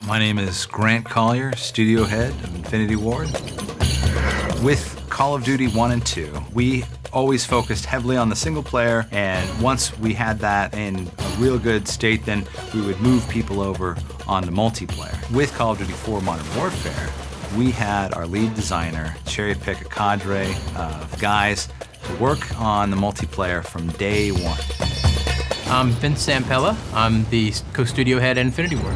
My name is Grant Collier, studio head of Infinity Ward. With Call of Duty 1 and 2, we always focused heavily on the single player, and once we had that in a real good state, then we would move people over on the multiplayer. With Call of Duty 4 Modern Warfare, we had our lead designer cherry pick a cadre of guys to work on the multiplayer from day one. I'm Vince Sampella. I'm the co-studio head at Infinity Ward.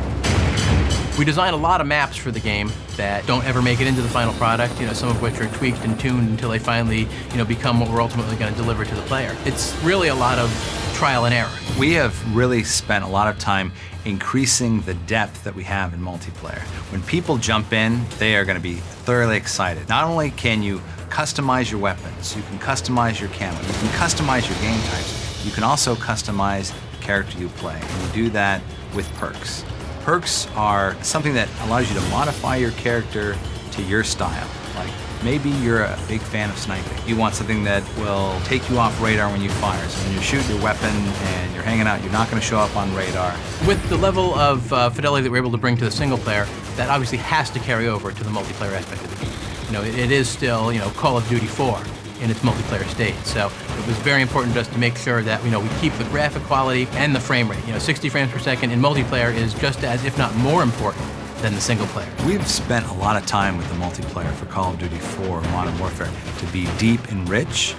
We design a lot of maps for the game that don't ever make it into the final product, some of which are tweaked and tuned until they finally, become what we're ultimately going to deliver to the player. It's really a lot of trial and error. We have really spent a lot of time increasing the depth that we have in multiplayer. When people jump in, they are going to be thoroughly excited. Not only can you customize your weapons, you can customize your camo, you can customize your game types, you can also customize the character you play, and you do that with perks. Perks are something that allows you to modify your character to your style. Like maybe you're a big fan of sniping. You want something that will take you off radar when you fire. So when you shoot your weapon and you're hanging out, you're not going to show up on radar. With the level of fidelity that we're able to bring to the single player, that obviously has to carry over to the multiplayer aspect of the game. It is still, Call of Duty 4 in its multiplayer state. So it was very important to us to make sure that we keep the graphic quality and the frame rate. 60 frames per second in multiplayer is just as, if not more important than the single player. We've spent a lot of time with the multiplayer for Call of Duty 4 Modern Warfare to be deep and rich,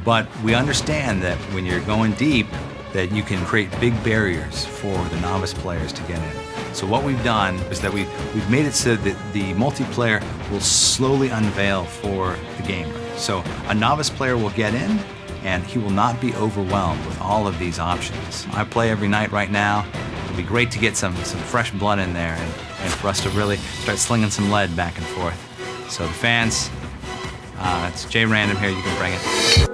but we understand that when you're going deep, that you can create big barriers for the novice players to get in. So what we've done is that we've made it so that the multiplayer will slowly unveil for the gamer. So a novice player will get in, and he will not be overwhelmed with all of these options. I play every night right now. It'd be great to get some fresh blood in there and for us to really start slinging some lead back and forth. So the fans, it's Jay Random here, you can bring it.